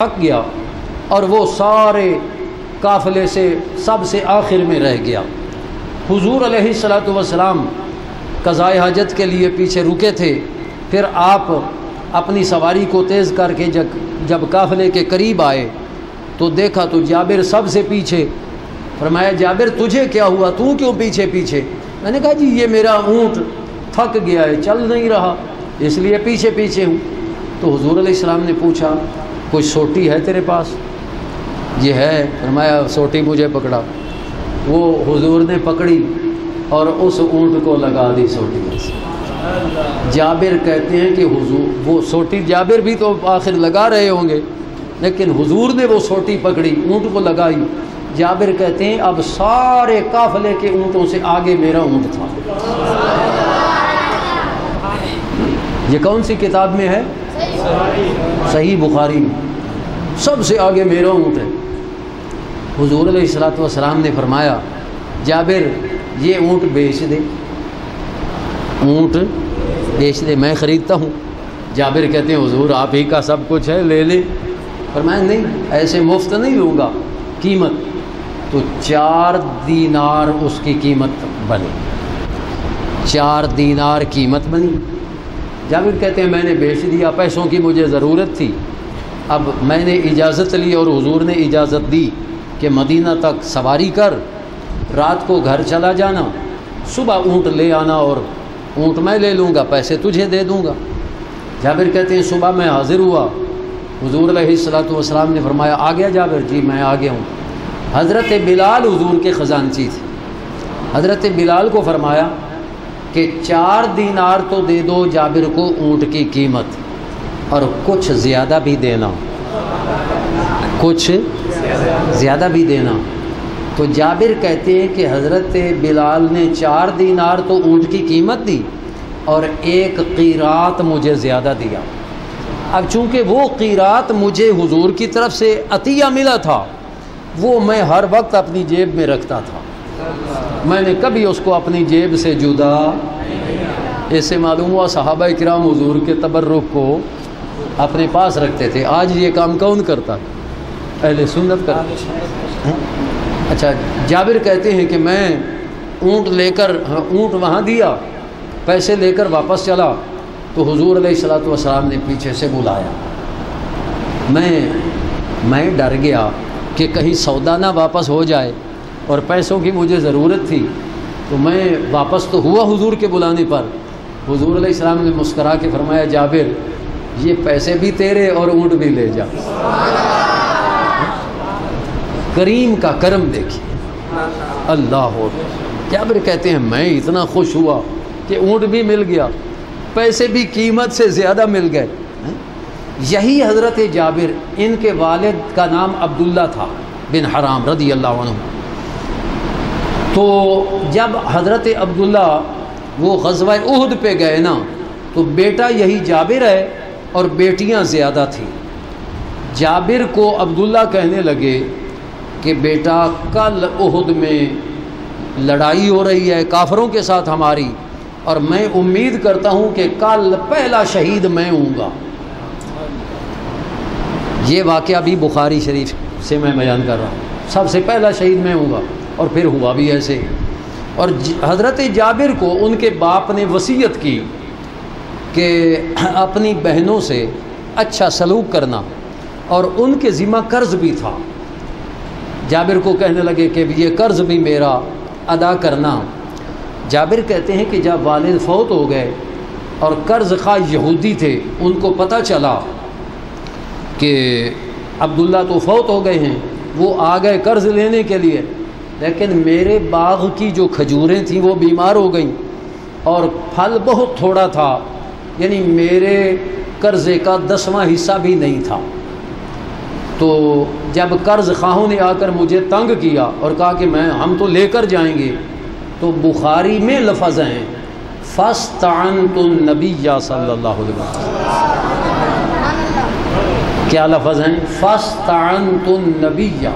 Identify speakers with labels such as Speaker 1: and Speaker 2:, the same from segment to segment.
Speaker 1: تھک گیا اور وہ سارے قافلے سے سب سے آخر میں رہ گیا۔ حضور علیہ الصلوۃ والسلام قضائے حاجت کے لیے پیچھے رکے تھے، پھر آپ اپنی سواری کو تیز کر کے جب قافلے کے قریب آئے تو دیکھا تو جابر سب سے پیچھے۔ فرمایا جابر تجھے کیا ہوا، تو کیوں پیچھے پیچھے؟ میں نے کہا جی یہ میرا اونٹ تھک گیا ہے، چل نہیں رہا، اس لیے پیچھے پیچھے ہوں۔ تو حضور علیہ السلام نے پوچھا کوئی سوٹی ہے تیرے پاس؟ یہ ہے۔ فرمایا سوٹی مجھے پکڑا۔ وہ حضور نے پکڑی اور اس اونٹ کو لگا دی سوٹی میں سے۔ جابر کہتے ہیں کہ حضور وہ سوٹی جابر بھی تو آخر لگا رہے ہوں گے، لیکن حضور نے وہ سوٹی پکڑی، اونٹ کو لگائی۔ جابر کہتے ہیں اب سارے قافلے کے اونٹوں سے آگے میرا اونٹ تھا۔ یہ کون سی کتاب میں ہے؟ صحیح بخاری میں۔ سب سے آگے میرا اونٹ ہے۔ حضور علیہ الصلوۃ والسلام نے فرمایا جابر یہ اونٹ بیچ دے، اونٹ بیچ دے، میں خریدتا ہوں۔ جابر کہتے ہیں حضور آپ ہی کا سب کچھ ہے، لے لیں۔ فرمایا نہیں ایسے مفت نہیں لوں گا، قیمت۔ تو 4 دینار اس کی قیمت بنی، 4 دینار قیمت بنی۔ جابر کہتے ہیں میں نے بیچ دیا، پیسوں کی مجھے ضرورت تھی، اب میں نے اجازت لی اور حضور نے اجازت دی کہ مدینہ تک سواری کر، رات کو گھر چلا جانا، صبح اونٹ لے آنا اور اونٹ میں لے لوں گا، پیسے تجھے دے دوں گا۔ جابر کہتے ہیں صبح میں حاضر ہوا، حضور علیہ الصلوۃ والسلام نے فرمایا آ گیا جابر؟ جی میں آ گیا ہوں۔ حضرت بلال حضور کے خزانچی تھے۔ حضرت بلال کو فرمایا کہ 4 دینار تو دے دو جابر کو اونٹ کی قیمت، اور کچھ زیادہ بھی دینا، کچھ زیادہ بھی دینا۔ تو جابر کہتے ہیں کہ حضرت بلال نے 4 دینار تو اونٹ کی قیمت دی اور 1 قیرات مجھے زیادہ دیا۔ اب چونکہ وہ قیرات مجھے حضور کی طرف سے عطیہ ملا تھا، وہ میں ہر وقت اپنی جیب میں رکھتا تھا، میں نے کبھی اس کو اپنی جیب سے جدا۔ اس سے معلوم ہوا صحابہ کرام حضور کے تبرک کو اپنے پاس رکھتے تھے۔ آج یہ کام کون کرتا؟ اہل سنت کرتے۔ اچھا جابر کہتے ہیں کہ میں اونٹ لے کر اونٹ وہاں دیا، پیسے لے کر واپس چلا تو حضور علیہ الصلوۃ والسلام نے پیچھے سے بلایا۔ میں ڈر گیا کہ کہیں سودا نہ واپس ہو جائے، اور پیسوں کی مجھے ضرورت تھی، تو میں واپس تو ہوا حضور کے بلانے پر۔ حضور علیہ السلام نے مسکرا کے فرمایا جابر یہ پیسے بھی تیرے اور اونٹ بھی لے جا۔ کریم کا کرم دیکھیے، اللہ ہو۔ جابر کہتے ہیں میں اتنا خوش ہوا کہ اونٹ بھی مل گیا، پیسے بھی قیمت سے زیادہ مل گئے۔ یہی حضرت جابر، ان کے والد کا نام عبداللہ تھا بن حرام رضی اللہ عنہ۔ تو جب حضرت عبداللہ وہ غزوہ احد پہ گئے نا، تو بیٹا یہی جابر ہے اور بیٹیاں زیادہ تھیں۔ جابر کو عبداللہ کہنے لگے کہ بیٹا کل احد میں لڑائی ہو رہی ہے کافروں کے ساتھ ہماری، اور میں امید کرتا ہوں کہ کل پہلا شہید میں ہوں گا۔ یہ واقعہ بھی بخاری شریف سے میں بیان کر رہا ہوں، سب سے پہلا شہید میں ہوں گا، اور پھر ہوا بھی ایسے۔ اور حضرت جابر کو ان کے باپ نے وصیت کی کہ اپنی بہنوں سے اچھا سلوک کرنا، اور ان کے ذمہ قرض بھی تھا۔ جابر کو کہنے لگے کہ یہ قرض بھی میرا ادا کرنا۔ جابر کہتے ہیں کہ جب والد فوت ہو گئے اور قرض خواہ یہودی تھے، ان کو پتہ چلا کہ عبداللہ تو فوت ہو گئے ہیں، وہ آ گئے قرض لینے کے لیے، لیکن میرے باغ کی جو کھجوریں تھیں وہ بیمار ہو گئیں اور پھل بہت تھوڑا تھا، یعنی میرے قرضے کا 10واں حصہ بھی نہیں تھا۔ تو جب قرض خواہوں نے آ کر مجھے تنگ کیا اور کہا کہ ہم تو لے کر جائیں گے، تو بخاری میں لفظ ہیں فَاسْتَعَنْتُ النَّبِيَّ صلی اللہ علیہ وسلم۔ کیا لفظ ہیں؟ فَاسْتَعَنْتُ النَّبِيَّ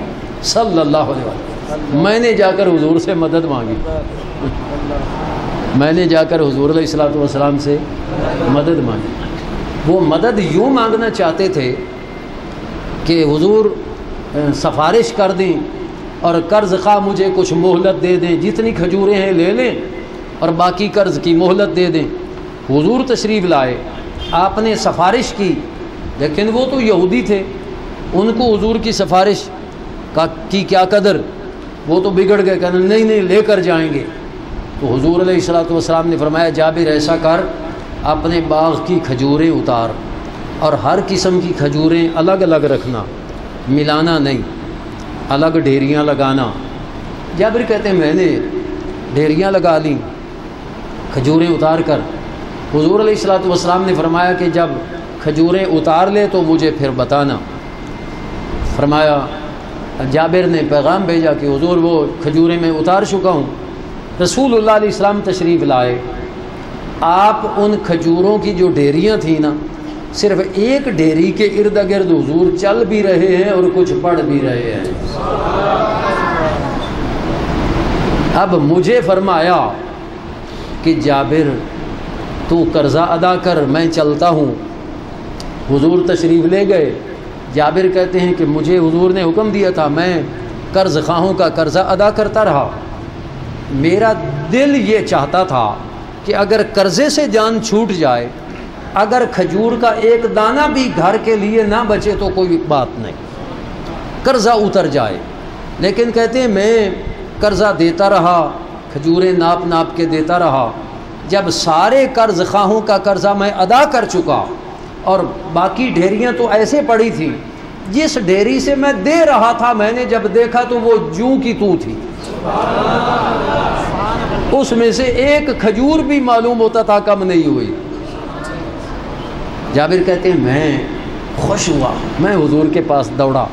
Speaker 1: صلی اللہ علیہ وسلم۔ میں نے جا کر حضور سے مدد مانگی، میں نے جا کر حضور علیہ الصلوۃ والسلام سے مدد مانگی۔ وہ مدد یوں مانگنا چاہتے تھے کہ حضور سفارش کر دیں اور قرض خواہ مجھے کچھ مہلت دے دیں، جتنی کھجوریں ہیں لے لیں اور باقی قرض کی مہلت دے دیں۔ حضور تشریف لائے، آپ نے سفارش کی، لیکن وہ تو یہودی تھے، ان کو حضور کی سفارش کی کیا قدر، وہ تو بگڑ گئے، کہنے نہیں نہیں لے کر جائیں گے۔ تو حضور علیہ الصلوۃ والسلام نے فرمایا جابر ایسا کر، اپنے باغ کی کھجوریں اتار اور ہر قسم کی کھجوریں الگ الگ رکھنا، ملانا نہیں، الگ ڈھیریاں لگانا۔ جابر کہتے ہیں میں نے ڈھیریاں لگا لیں کھجوریں اتار کر۔ حضور علیہ الصلوۃ والسلام نے فرمایا کہ جب کھجوریں اتار لے تو مجھے پھر بتانا۔ فرمایا جابر نے پیغام بھیجا کہ حضور وہ کھجوریں میں اتار چکا ہوں۔ رسول اللہ علیہ السلام تشریف لائے، آپ ان کھجوروں کی جو ڈھیریاں تھیں نا، صرف ایک ڈھیری کے ارد گرد حضور چل بھی رہے ہیں اور کچھ پڑھ بھی رہے ہیں۔ اب مجھے فرمایا کہ جابر تو قرضہ ادا کر، میں چلتا ہوں۔ حضور تشریف لے گئے۔ جابر کہتے ہیں کہ مجھے حضور نے حکم دیا تھا، میں قرض خواہوں کا قرضہ ادا کرتا رہا۔ میرا دل یہ چاہتا تھا کہ اگر قرضے سے جان چھوٹ جائے، اگر کھجور کا ایک دانہ بھی گھر کے لیے نہ بچے تو کوئی بات نہیں، قرضہ اتر جائے۔ لیکن کہتے ہیں میں قرضہ دیتا رہا، کھجوریں ناپ ناپ کے دیتا رہا۔ جب سارے قرض خواہوں کا قرضہ میں ادا کر چکا اور باقی ڈھیریاں تو ایسے پڑی تھیں، جس ڈھیری سے میں دے رہا تھا میں نے جب دیکھا تو وہ جوں کی تو تھی، اس میں سے ایک کھجور بھی معلوم ہوتا تھا کم نہیں ہوئی۔ جابر کہتے ہیں میں خوش ہوا، میں حضور کے پاس دوڑا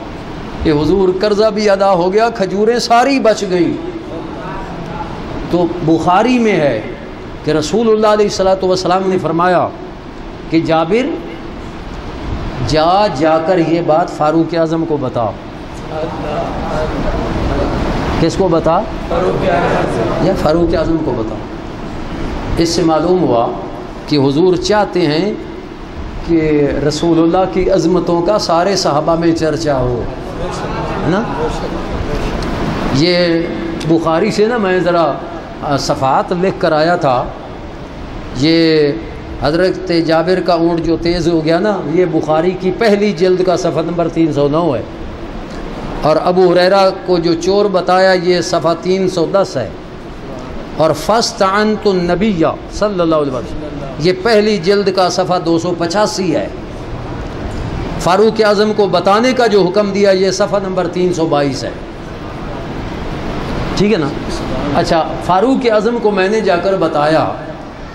Speaker 1: کہ حضور قرضہ بھی ادا ہو گیا، کھجوریں ساری بچ گئیں۔ تو بخاری میں ہے کہ رسول اللہ علیہ الصلوۃ والسلام نے فرمایا کہ جابر جا کر یہ بات فاروق اعظم کو بتا۔ کس کو بتا؟ یا فاروق اعظم کو بتا۔ اس سے معلوم ہوا کہ حضور چاہتے ہیں کہ رسول اللہ کی عظمتوں کا سارے صحابہ میں چرچا ہو، ہے نا۔ یہ بخاری سے نا میں ذرا صفحات لکھ کر آیا تھا، یہ حضرت جابر کا اونٹ جو تیز ہو گیا نا، یہ بخاری کی پہلی جلد کا صفحہ نمبر 309 ہے، اور ابو ہریرہ کو جو چور بتایا یہ صفحہ 310 ہے، اور فاستعنت النبی صلی اللہ علیہ وسلم یہ پہلی جلد کا صفحہ 285 ہے۔ فاروق اعظم کو بتانے کا جو حکم دیا یہ صفحہ نمبر 322 ہے، ٹھیک ہے نا۔ اچھا، فاروق اعظم کو میں نے جا کر بتایا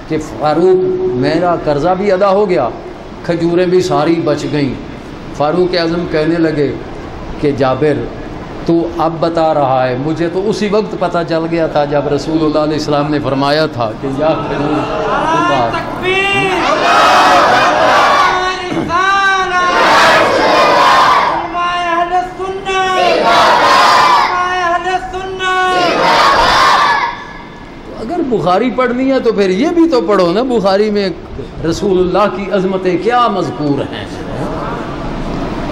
Speaker 1: کہ فاروق میرا قرضہ بھی ادا ہو گیا، کھجوریں بھی ساری بچ گئیں۔ فاروق اعظم کہنے لگے کہ جابر تو اب بتا رہا ہے، مجھے تو اسی وقت پتہ چل گیا تھا جب رسول اللہ علیہ السلام نے فرمایا تھا کہ یا اگر بخاری پڑھنی ہے تو پھر یہ بھی تو پڑھو نا، بخاری میں رسول اللہ کی عظمتیں کیا مذکور ہیں۔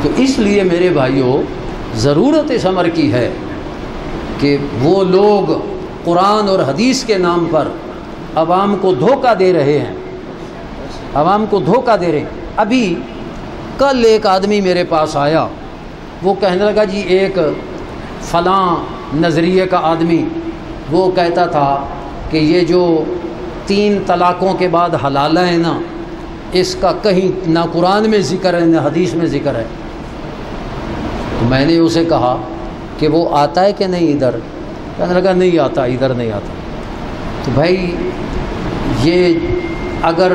Speaker 1: تو اس لیے میرے بھائیوں ضرورت اس امر کی ہے کہ وہ لوگ قرآن اور حدیث کے نام پر عوام کو دھوکہ دے رہے ہیں، عوام کو دھوکہ دے رہے ہیں۔ ابھی کل ایک آدمی میرے پاس آیا، وہ کہنے لگا جی ایک فلاں نظریے کا آدمی وہ کہتا تھا کہ یہ جو 3 طلاقوں کے بعد حلالہ ہے نا، اس کا کہیں نہ قرآن میں ذکر ہے نہ حدیث میں ذکر ہے۔ تو میں نے اسے کہا کہ وہ آتا ہے کہ نہیں ادھر؟ کہنے لگا نہیں آتا، ادھر نہیں آتا۔ تو بھائی یہ اگر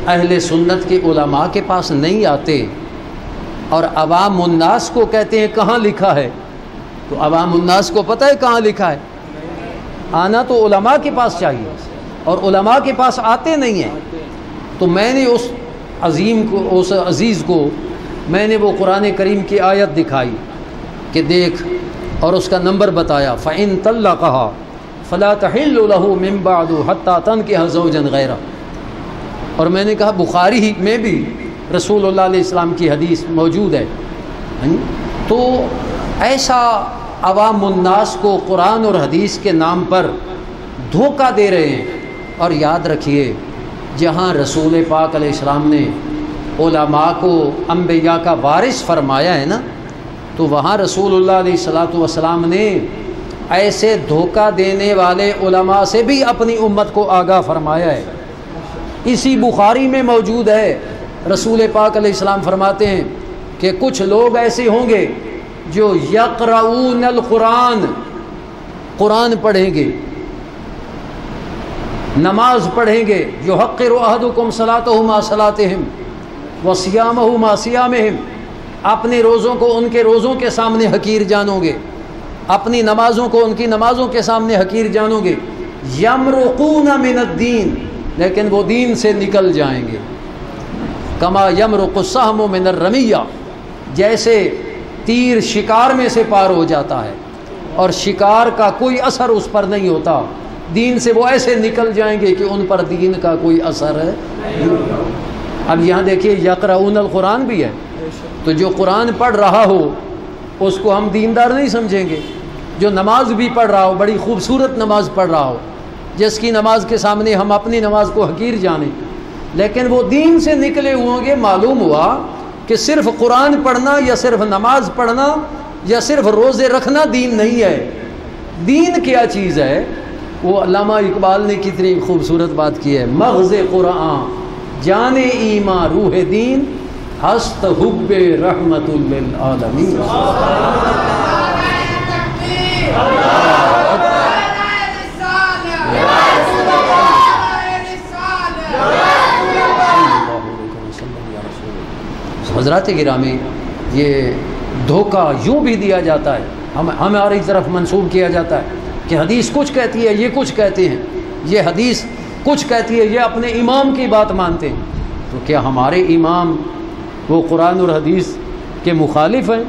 Speaker 1: اہل سنت کے علماء کے پاس نہیں آتے اور عوام الناس کو کہتے ہیں کہاں لکھا ہے، تو عوام الناس کو پتہ ہے کہاں لکھا ہے؟ آنا تو علماء کے پاس چاہیے، اور علماء کے پاس آتے نہیں ہیں۔ تو میں نے اس عظیم کو، اس عزیز کو میں نے وہ قرآن کریم کی آیت دکھائی کہ دیکھ، اور اس کا نمبر بتایا، فَإِن طَلَّقَهَا فَلَا تَحِلُّ لَهُ مِن بَعْدُ حَتَّى تَنكِحَ زَوْجًا غَيْرَهُ۔ اور میں نے کہا بخاری میں بھی رسول اللہ علیہ السلام کی حدیث موجود ہے تو ایسا عوام الناس کو قرآن اور حدیث کے نام پر دھوکہ دے رہے ہیں۔ اور یاد رکھیے، جہاں رسول پاک علیہ السلام نے علماء کو انبیاء کا وارث فرمایا ہے نا، تو وہاں رسول اللہ علیہ الصلوۃ والسلام نے ایسے دھوکہ دینے والے علماء سے بھی اپنی امت کو آگاہ فرمایا ہے۔ اسی بخاری میں موجود ہے، رسول پاک علیہ السلام فرماتے ہیں کہ کچھ لوگ ایسے ہوں گے جو یقرؤون القرآن، قرآن پڑھیں گے، نماز پڑھیں گے، یحقر احدکم صلاتہ مع صلاتہم وصیامہ مع صیامہم، اپنے روزوں کو ان کے روزوں کے سامنے حقیر جانو گے، اپنی نمازوں کو ان کی نمازوں کے سامنے حقیر جانو گے، یمرقون من الدین، لیکن وہ دین سے نکل جائیں گے، کما یمرق السہم من الرمیہ، جیسے تیر شکار میں سے پار ہو جاتا ہے اور شکار کا کوئی اثر اس پر نہیں ہوتا، دین سے وہ ایسے نکل جائیں گے کہ ان پر دین کا کوئی اثر ہے۔ اب یہاں دیکھیے یقرؤون القرآن بھی ہے، تو جو قرآن پڑھ رہا ہو اس کو ہم دیندار نہیں سمجھیں گے، جو نماز بھی پڑھ رہا ہو، بڑی خوبصورت نماز پڑھ رہا ہو، جس کی نماز کے سامنے ہم اپنی نماز کو حقیر جانیں، لیکن وہ دین سے نکلے ہوئے ہوں گے۔ معلوم ہوا کہ صرف قرآن پڑھنا یا صرف نماز پڑھنا یا صرف روزے رکھنا دین نہیں ہے۔ دین کیا چیز ہے؟ وہ علامہ اقبال نے کتنی خوبصورت بات کی ہے، مغز قرآن جان ایمان روح دین ہست حب رحمت للعالمین۔ حضرات گرامی، یہ دھوکہ یوں بھی دیا جاتا ہے، ہماری طرف منسوب کیا جاتا ہے کہ حدیث کچھ کہتی ہے، یہ کچھ کہتے ہیں، یہ حدیث کچھ کہتی ہے، یہ اپنے امام کی بات مانتے ہیں۔ تو کیا ہمارے امام وہ قرآن اور حدیث کے مخالف ہیں؟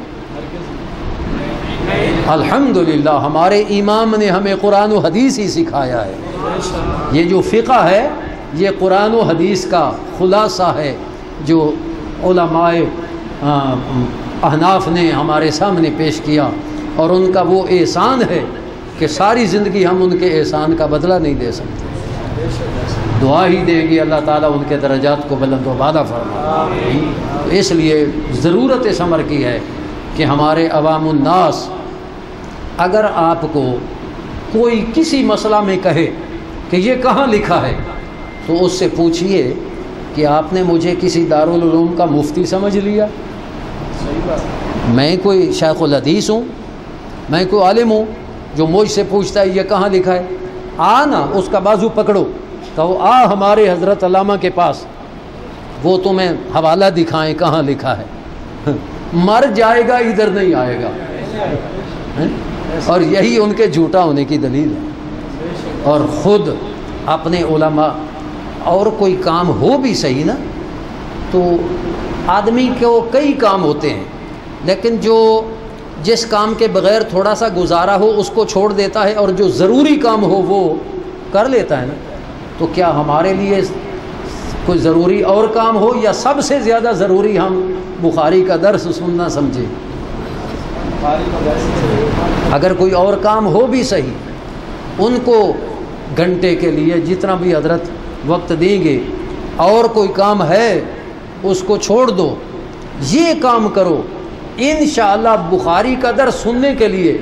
Speaker 1: الحمدللہ ہمارے امام نے ہمیں قرآن و حدیث ہی سکھایا ہے۔ یہ جو فقہ ہے یہ قرآن و حدیث کا خلاصہ ہے جو علماء احناف نے ہمارے سامنے پیش کیا، اور ان کا وہ احسان ہے کہ ساری زندگی ہم ان کے احسان کا بدلہ نہیں دے سکتے۔ دعا ہی دیں گے اللہ تعالیٰ ان کے درجات کو بلند و بالا فرمائے۔ تو اس لیے ضرورت اس امر کی ہے کہ ہمارے عوام الناس، اگر آپ کو کوئی کسی مسئلہ میں کہے کہ یہ کہاں لکھا ہے، تو اس سے پوچھئے کہ آپ نے مجھے کسی دارالعلوم کا مفتی سمجھ لیا؟ میں کوئی شیخ الحدیث ہوں، میں کوئی عالم ہوں جو مجھ سے پوچھتا ہے یہ کہاں لکھا ہے؟ نا اس کا بازو پکڑو، کہو آ ہمارے حضرت علامہ کے پاس، وہ تمہیں حوالہ دکھائیں کہاں لکھا ہے۔ مر جائے گا، ادھر نہیں آئے گا، اور یہی ان کے جھوٹا ہونے کی دلیل ہے۔ اور خود اپنے علماء، اور کوئی کام ہو بھی صحیح نا، تو آدمی کو کئی کام ہوتے ہیں، لیکن جس کام کے بغیر تھوڑا سا گزارا ہو اس کو چھوڑ دیتا ہے، اور جو ضروری کام ہو وہ کر لیتا ہے نا۔ تو کیا ہمارے لیے کوئی ضروری اور کام ہو، یا سب سے زیادہ ضروری ہم بخاری کا درس سننا سمجھیں؟ اگر کوئی اور کام ہو بھی صحیح، ان کو گھنٹے کے لیے جتنا بھی حضرت وقت دیں گے، اور کوئی کام ہے اس کو چھوڑ دو، یہ کام کرو، انشاءاللہ بخاری کا درس سننے کے لیے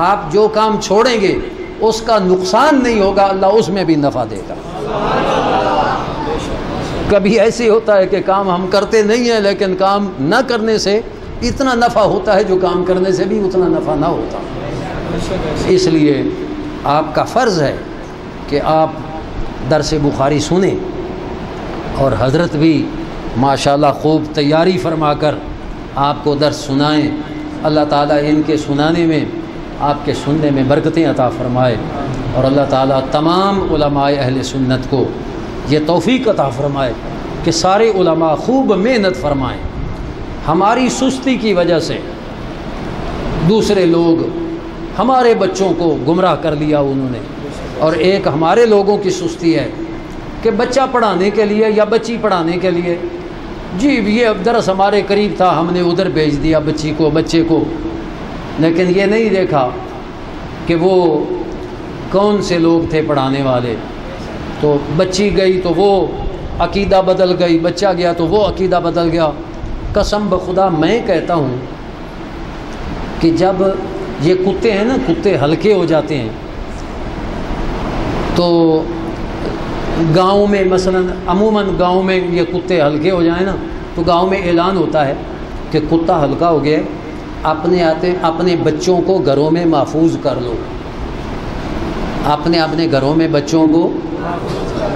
Speaker 1: آپ جو کام چھوڑیں گے اس کا نقصان نہیں ہوگا، اللہ اس میں بھی نفع دے گا۔ کبھی ایسے ہوتا ہے کہ کام ہم کرتے نہیں ہیں، لیکن کام نہ کرنے سے اتنا نفع ہوتا ہے جو کام کرنے سے بھی اتنا نفع نہ ہوتا۔ اس لیے آپ کا فرض ہے کہ آپ درس بخاری سنیں، اور حضرت بھی ماشاءاللہ خوب تیاری فرما کر آپ کو درس سنائیں۔ اللہ تعالیٰ ان کے سنانے میں، آپ کے سننے میں برکتیں عطا فرمائے، اور اللہ تعالیٰ تمام علماء اہل سنت کو یہ توفیق عطا فرمائے کہ سارے علماء خوب محنت فرمائیں۔ ہماری سستی کی وجہ سے دوسرے لوگ ہمارے بچوں کو گمراہ کر لیا انہوں نے، اور ایک ہمارے لوگوں کی سستی ہے کہ بچہ پڑھانے کے لیے یا بچی پڑھانے کے لیے جی یہ درس ہمارے قریب تھا، ہم نے ادھر بھیج دیا بچے کو، لیکن یہ نہیں دیکھا کہ وہ کون سے لوگ تھے پڑھانے والے۔ تو بچی گئی تو وہ عقیدہ بدل گئی، بچہ گیا تو وہ عقیدہ بدل گیا۔ قسم بخدا میں کہتا ہوں کہ جب یہ کتے ہیں نا، کتے ہلکے ہو جاتے ہیں تو گاؤں میں مثلاً عموماً گاؤں میں یہ کتے ہلکے ہو جائیں نا تو گاؤں میں اعلان ہوتا ہے کہ کتا ہلکا ہو گیا، اپنے بچوں کو گھروں میں محفوظ کر لو، اپنے گھروں میں بچوں کو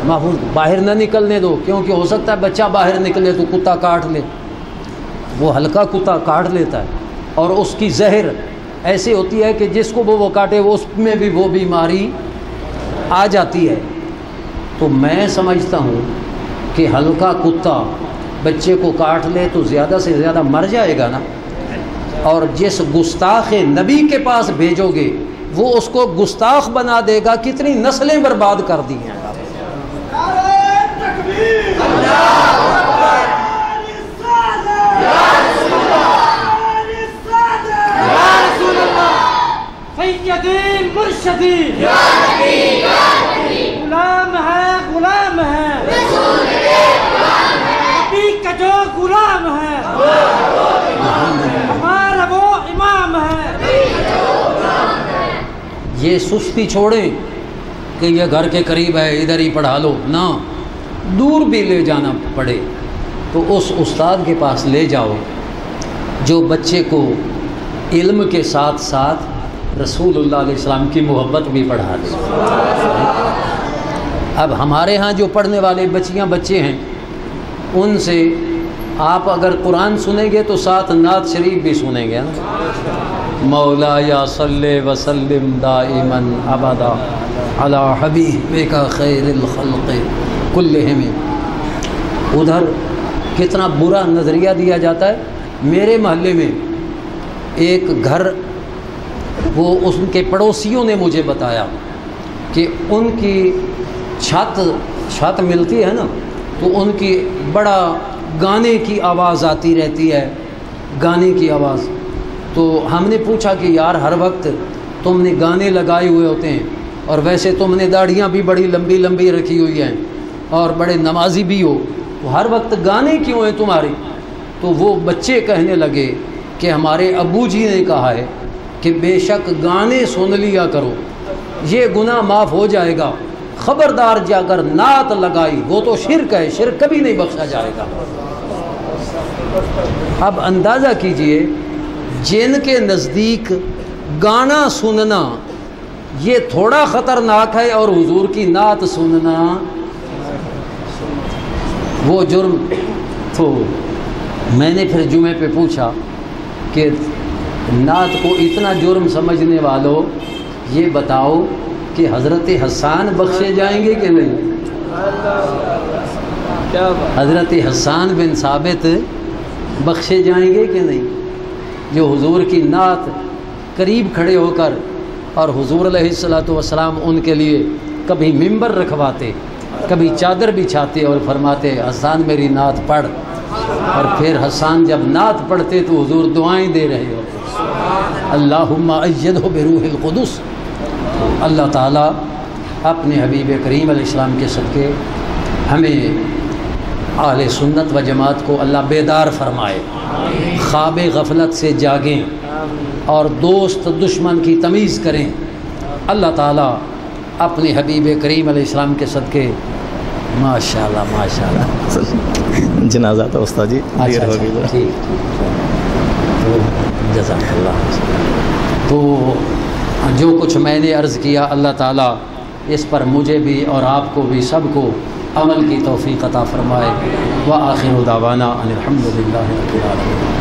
Speaker 1: محفوظ، باہر نہ نکلنے دو، کیونکہ ہو سکتا ہے بچہ باہر نکلے تو کتا کاٹ لے، وہ ہلکا کتا کاٹ لیتا ہے، اور اس کی زہر ایسی ہوتی ہے کہ جس کو وہ کاٹے اس میں بھی وہ بیماری آ جاتی ہے۔ تو میں سمجھتا ہوں کہ ہلکا کتا بچے کو کاٹ لے تو زیادہ سے زیادہ مر جائے گا نا، اور جس گستاخ نبی کے پاس بھیجو گے وہ اس کو گستاخ بنا دے گا، کتنی نسلیں برباد کر دی ہیں۔
Speaker 2: سیدی مرشدی غلام ہے نبی کا جو غلام ہے ہمارا وہ امام ہے۔
Speaker 1: یہ سستی چھوڑیں کہ یہ گھر کے قریب ہے ادھر ہی پڑھا لو، نہ دور بھی لے جانا پڑے تو اس استاد کے پاس لے جاؤ جو بچے کو علم کے ساتھ ساتھ رسول اللہ علیہ السلام کی محبت بھی پڑھا دے۔ اب ہمارے ہاں جو پڑھنے والے بچے ہیں ان سے آپ اگر قرآن سنیں گے تو ساتھ نعت شریف بھی سنیں گے نا، مولا یا صلی وسلم دائما ابدا علی حبیبک خیر الخلق کلہم۔ ادھر کتنا برا نظریہ دیا جاتا ہے۔ میرے محلے میں ایک گھر، وہ ان کے پڑوسیوں نے مجھے بتایا کہ ان کی چھت ملتی ہے نا تو ان کی بڑا گانے کی آواز آتی رہتی ہے، گانے کی آواز۔ تو ہم نے پوچھا کہ یار ہر وقت تم نے گانے لگائے ہوئے ہوتے ہیں اور ویسے تم نے داڑھیاں بھی بڑی لمبی لمبی رکھی ہوئی ہیں اور بڑے نمازی بھی ہو، تو ہر وقت گانے کیوں ہیں تمہارے؟ تو وہ بچے کہنے لگے کہ ہمارے ابو جی نے کہا ہے کہ بے شک گانے سن لیا کرو، یہ گناہ معاف ہو جائے گا، خبردار جا کر نعت لگائی وہ تو شرک ہے، شرک کبھی نہیں بخشا جائے گا۔ اب اندازہ کیجئے جن کے نزدیک گانا سننا یہ تھوڑا خطرناک ہے اور حضور کی نعت سننا وہ جرم۔ تو میں نے پھر جمعے پہ پوچھا کہ نعت کو اتنا جرم سمجھنے والوں یہ بتاؤ کہ حضرت حسان بخشے جائیں گے کہ نہیں؟ حضرت حسان بن ثابت بخشے جائیں گے کہ نہیں؟ جو حضور کی نعت قریب کھڑے ہو کر، اور حضور علیہ الصلوۃ والسلام ان کے لیے کبھی ممبر رکھواتے، کبھی چادر بچھاتے اور فرماتے حسان میری نعت پڑھ، اور پھر حسان جب نعت پڑھتے تو حضور دعائیں دے رہے ہوتے، اللہم ایدہ بروح القدس۔ اللہ تعالیٰ اپنے حبیب کریم علیہ السلام کے صدقے ہمیں اہل سنت و جماعت کو اللہ بیدار فرمائے، خواب غفلت سے جاگیں اور دوست دشمن کی تمیز کریں۔ اللہ تعالیٰ اپنے حبیب کریم علیہ السلام کے صدقے ماشاءاللہ ماشاءاللہ
Speaker 3: جنازہ تھا استاد جی، دیر ہو گئی۔
Speaker 1: ٹھیک جزاک اللہ۔ تو جو کچھ میں نے عرض کیا اللہ تعالیٰ اس پر مجھے بھی اور آپ کو بھی سب کو عمل کی توفیق عطا فرمائے۔ وآخر دعوانا ان الحمد للہ رب العالمین۔